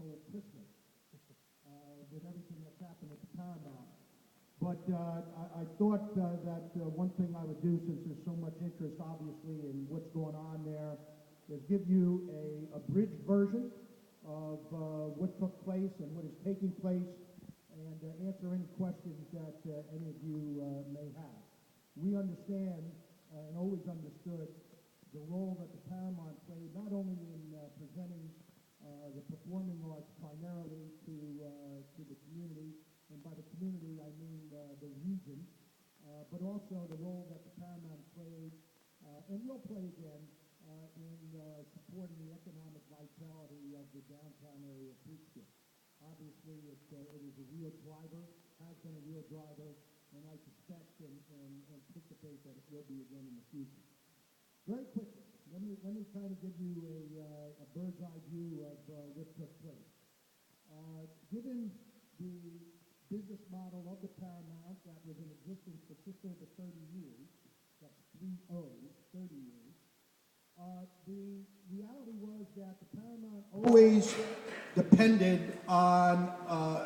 typical Christmas with everything that's happened at the Paramount. But I thought that one thing I would do, since there's so much interest, obviously, in what's going on there, is give you a abridged version of what took place and what is taking place, and answer any questions that any of you may have. We understand and always understood the role that the Paramount played, not only in presenting the performing arts primarily to the community, and by the community I mean the region, but also the role that the Paramount played, and will play again, in supporting the economic vitality of the downtown area of Peekskill. Obviously, it is a real driver, has been a real driver, and I suspect and anticipate that it will be again in the future. Very quickly, let me kind of give you a bird's eye view of what took place. Given the business model of the Paramount that was in existence for just over 30 years, that's 30 years, the reality was that the Paramount always depended on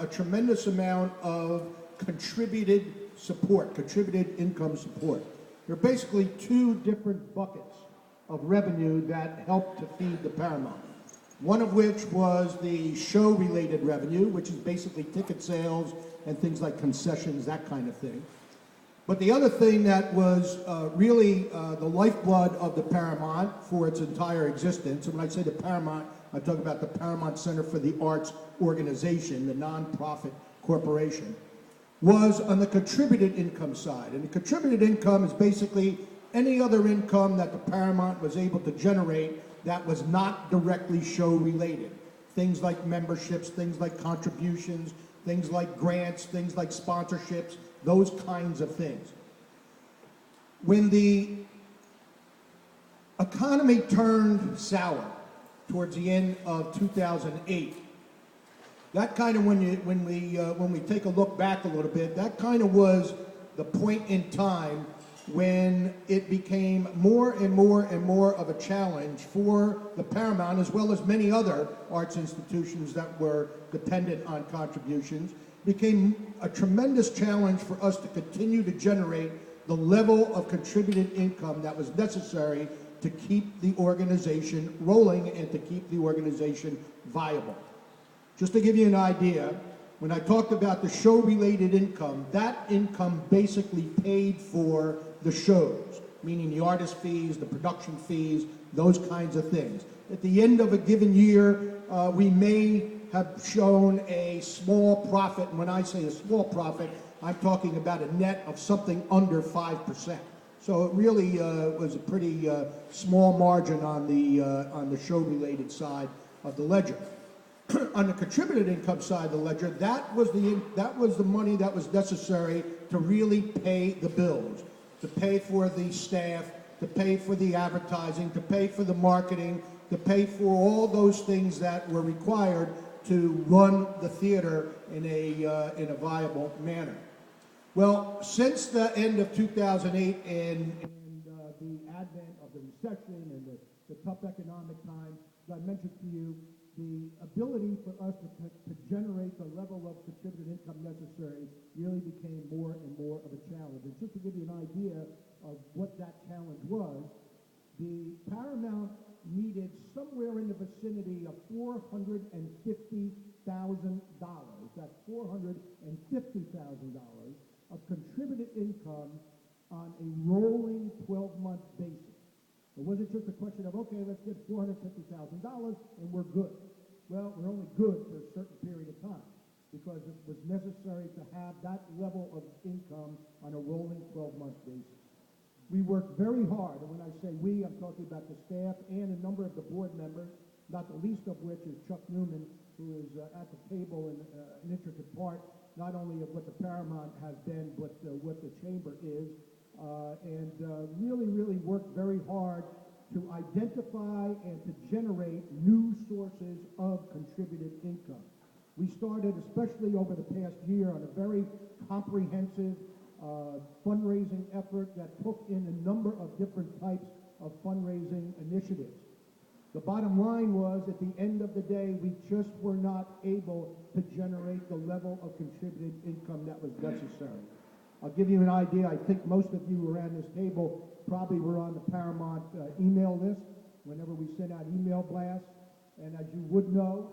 a tremendous amount of contributed income support. There are basically two different buckets of revenue that helped to feed the Paramount. One of which was the show-related revenue, which is basically ticket sales and things like concessions, that kind of thing. But the other thing that was really the lifeblood of the Paramount for its entire existence, and when I say the Paramount, I'm talking about the Paramount Center for the Arts organization, the nonprofit corporation, was on the contributed income side. And the contributed income is basically any other income that the Paramount was able to generate that was not directly show-related. Things like memberships, things like contributions, things like grants, things like sponsorships, those kinds of things. When the economy turned sour towards the end of 2008, that kind of, when we take a look back a little bit, that kind of was the point in time when it became more and more and more of a challenge for the Paramount, as well as many other arts institutions that were dependent on contributions, became a tremendous challenge for us to continue to generate the level of contributed income that was necessary to keep the organization rolling and to keep the organization viable. Just to give you an idea, when I talked about the show-related income, that income basically paid for the shows, meaning the artist fees, the production fees, those kinds of things. At the end of a given year, we may have shown a small profit, and when I say a small profit, I'm talking about a net of something under 5%. So it really was a pretty small margin on the show-related side of the ledger. On the contributed income side of the ledger, that was the money that was necessary to really pay the bills, to pay for the staff, to pay for the advertising, to pay for the marketing, to pay for all those things that were required to run the theater in a viable manner. Well, since the end of 2008 and the advent of the recession and the tough economic times, as I mentioned to you, the ability for us to generate the level of contributed income necessary really became more and more of a challenge. And just to give you an idea of what that challenge was, the Paramount needed somewhere in the vicinity of $450,000. That's $450,000 of contributed income on a rolling 12-month basis. It wasn't just a question of, okay, let's get $450,000 and we're good. Well, we're only good for a certain period of time because it was necessary to have that level of income on a rolling 12-month basis. We worked very hard, and when I say we, I'm talking about the staff and a number of the board members, not the least of which is Chuck Newman, who is at the table and an intricate part, not only of what the Paramount has been, but what the Chamber is, and really worked very hard to identify and to generate new sources of contributed income. We started, especially over the past year, on a very comprehensive fundraising effort that took in a number of different types of fundraising initiatives. The bottom line was, at the end of the day, we just were not able to generate the level of contributed income that was necessary. I'll give you an idea. I think most of you around this table probably were on the Paramount email list whenever we sent out email blasts. And as you would know,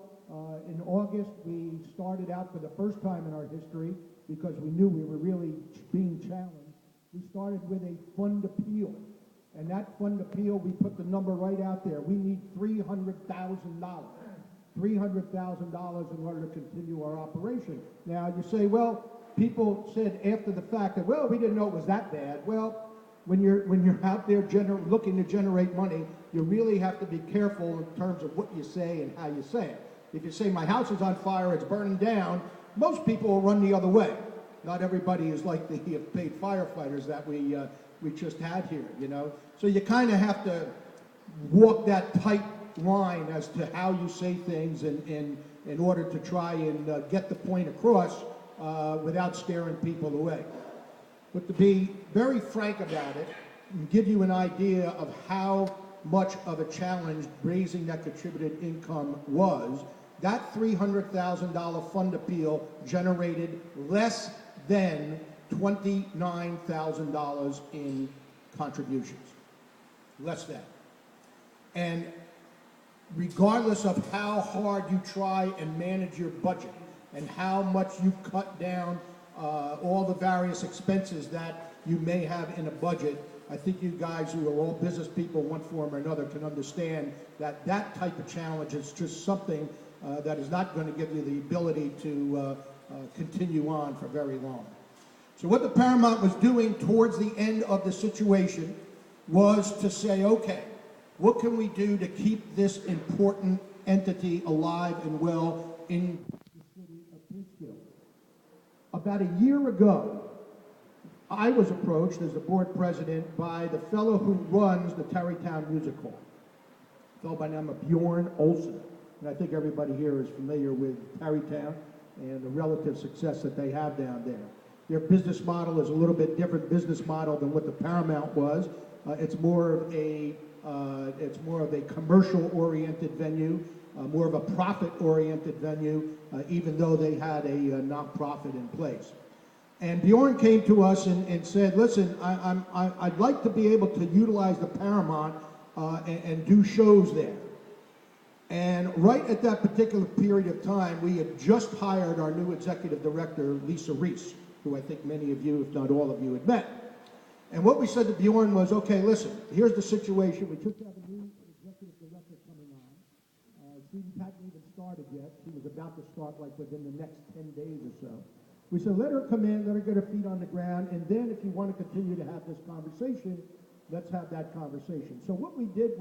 in August, we started out for the first time in our history, because we knew we were really being challenged. We started with a fund appeal. And that fund appeal, we put the number right out there. We need $300,000. $300,000 in order to continue our operation. Now, you say, well, people said after the fact that, well, we didn't know it was that bad. Well, when you're out there looking to generate money, you really have to be careful in terms of what you say and how you say it. If you say, my house is on fire, it's burning down, most people will run the other way. Not everybody is like the paid firefighters that we just had here, you know. So you kind of have to walk that tight line as to how you say things in order to try and get the point across without scaring people away. But to be very frank about it, and give you an idea of how much of a challenge raising that contributed income was, that $300,000 fund appeal generated less than $29,000 in contributions. Less than. And regardless of how hard you try and manage your budget and how much you cut down all the various expenses that you may have in a budget, I think you guys who are all business people in one form or another can understand that that type of challenge is just something that is not going to give you the ability to continue on for very long. So what the Paramount was doing towards the end of the situation was to say, okay, what can we do to keep this important entity alive and well in the city of Peekskill? About a year ago, I was approached as the board president by the fellow who runs the Tarrytown Music Hall, a fellow by the name of Bjorn Olsen. And I think everybody here is familiar with Tarrytown and the relative success that they have down there. Their business model is a little bit different business model than what the Paramount was. It's more of a commercial-oriented venue, more of a profit-oriented venue, even though they had a nonprofit in place. And Bjorn came to us and said, listen, I'd like to be able to utilize the Paramount and do shows there. And right at that particular period of time, we had just hired our new executive director, Lisa Reese, who I think many of you, if not all of you, had met. And what we said to Bjorn was, okay, listen, here's the situation. We just have a new executive director coming on. She hadn't even started yet. She was about to start like within the next 10 days or so. We said, let her come in, let her get her feet on the ground, and then if you want to continue to have this conversation, let's have that conversation. So what we did,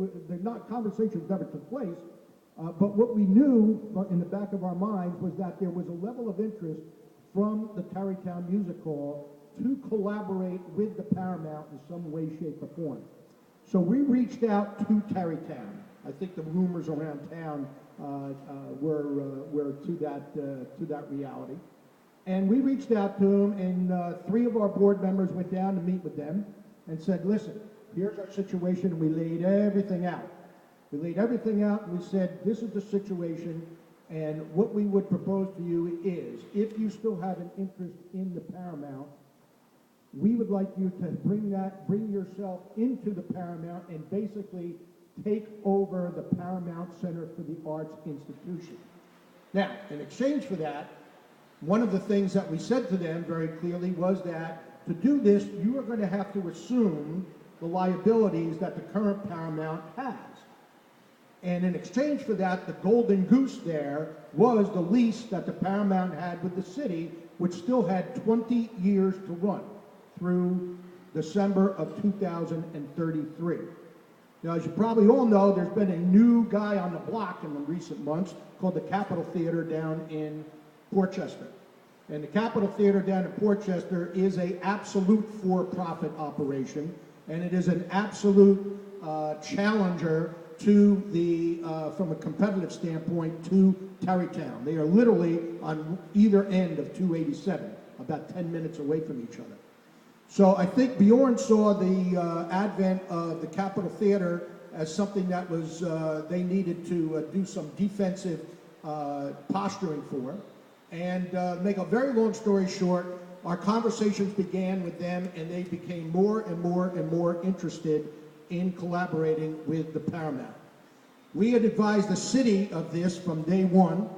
conversations never took place, but what we knew in the back of our minds was that there was a level of interest from the Tarrytown Music Hall to collaborate with the Paramount in some way, shape, or form. So we reached out to Tarrytown. I think the rumors around town were to that reality. And we reached out to them, and 3 of our board members went down to meet with them and said, listen, here's our situation, and we laid everything out. We laid everything out, and we said, this is the situation, and what we would propose to you is, if you still have an interest in the Paramount, we would like you to bring yourself into the Paramount and basically take over the Paramount Center for the Arts Institution. Now, in exchange for that, one of the things that we said to them very clearly was that to do this, you are going to have to assume the liabilities that the current Paramount has. And in exchange for that, the golden goose there was the lease that the Paramount had with the city, which still had 20 years to run through December of 2033. Now, as you probably all know, there's been a new guy on the block in the recent months called the Capitol Theater down in Portchester. And the Capitol Theater down in Portchester is an absolute for-profit operation, and it is an absolute challenger to the, from a competitive standpoint, to Tarrytown. They are literally on either end of 287, about 10 minutes away from each other. So I think Bjorn saw the advent of the Capitol Theater as something that was, they needed to do some defensive posturing for. And make a very long story short, our conversations began with them, and they became more and more and more interested in collaborating with the Paramount. We had advised the city of this from day one,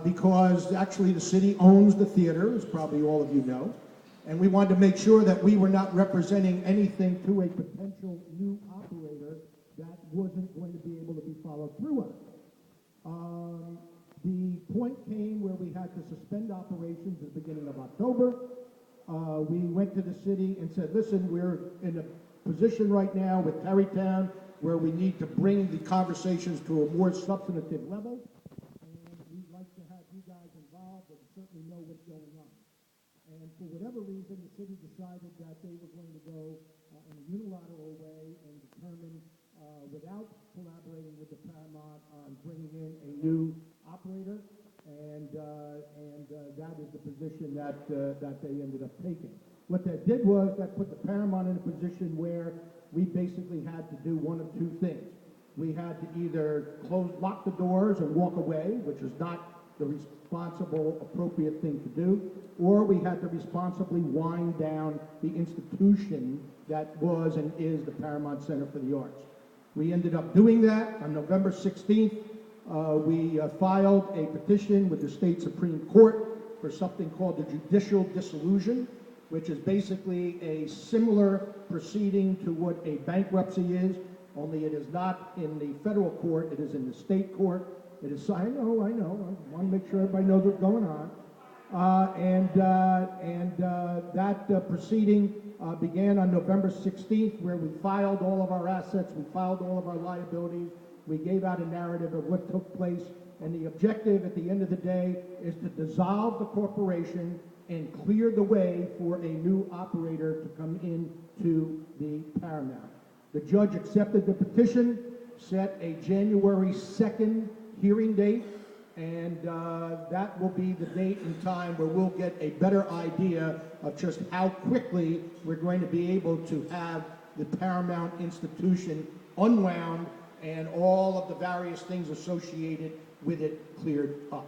because actually the city owns the theater, as probably all of you know, and we wanted to make sure that we were not representing anything to a potential new operator that wasn't going to be able to be followed through on. The point came where we had to suspend operations at the beginning of October. We went to the city and said, listen, we're in a position right now with Tarrytown where we need to bring the conversations to a more substantive level, and we'd like to have you guys involved and certainly know what's going on. And for whatever reason, the city decided that they were going to go in a unilateral way and determine, without collaborating with the Paramount, on bringing in a new operator, and that is the position that they ended up taking. What that did was that put the Paramount in a position where we basically had to do one of two things. We had to either lock the doors and walk away, which is not the responsible, appropriate thing to do, or we had to responsibly wind down the institution that was and is the Paramount Center for the Arts. We ended up doing that on November 16th. We filed a petition with the state Supreme Court for something called the Judicial Disillusion, which is basically a similar proceeding to what a bankruptcy is, only it is not in the federal court, it is in the state court. It is, I know, I want to make sure everybody knows what's going on. That proceeding began on November 16th, where we filed all of our assets, we filed all of our liabilities, we gave out a narrative of what took place, and the objective at the end of the day is to dissolve the corporation and clear the way for a new operator to come into the Paramount. The judge accepted the petition, set a January 2nd hearing date, and that will be the date and time where we'll get a better idea of just how quickly we're going to be able to have the Paramount institution unwound and all of the various things associated with it cleared up.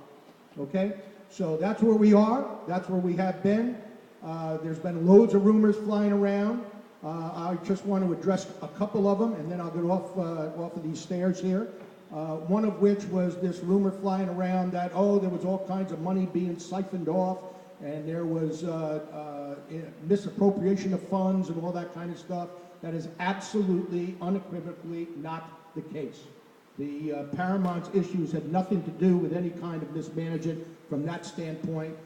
Okay? So that's where we are. That's where we have been. There's been loads of rumors flying around. I just want to address a couple of them, and then I'll get off of these stairs here. One of which was this rumor flying around that, oh, there was all kinds of money being siphoned off, and there was misappropriation of funds and all that kind of stuff. That is absolutely, unequivocally not the case. The Paramount's issues had nothing to do with any kind of mismanagement from that standpoint.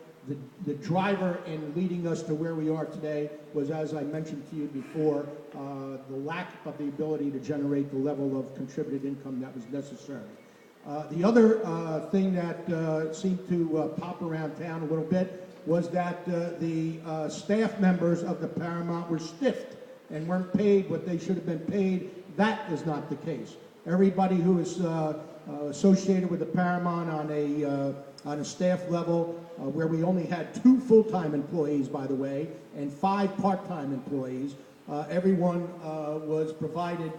The driver in leading us to where we are today was, as I mentioned to you before, the lack of the ability to generate the level of contributed income that was necessary. The other thing that seemed to pop around town a little bit was that the staff members of the Paramount were stiffed and weren't paid what they should have been paid. That is not the case. Everybody who is associated with the Paramount on a staff level, where we only had 2 full-time employees, by the way, and 5 part-time employees, everyone was provided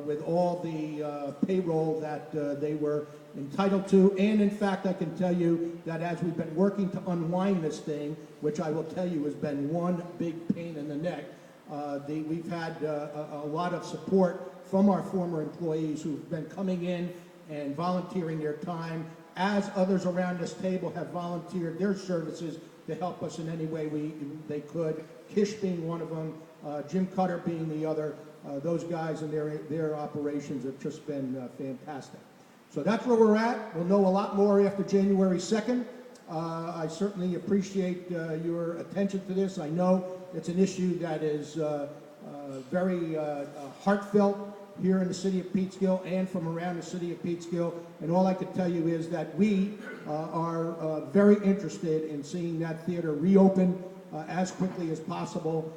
with all the payroll that they were entitled to. And in fact, I can tell you that as we've been working to unwind this thing, which I will tell you has been one big pain in the neck, we've had a lot of support from our former employees who've been coming in and volunteering their time, as others around this table have volunteered their services to help us in any way they could. Kish being one of them, Jim Cutter being the other. Those guys and their operations have just been fantastic. So that's where we're at. We'll know a lot more after January 2nd. I certainly appreciate your attention to this. I know it's an issue that is very heartfelt here in the city of Peekskill and from around the city of Peekskill. And all I can tell you is that we are very interested in seeing that theater reopen as quickly as possible.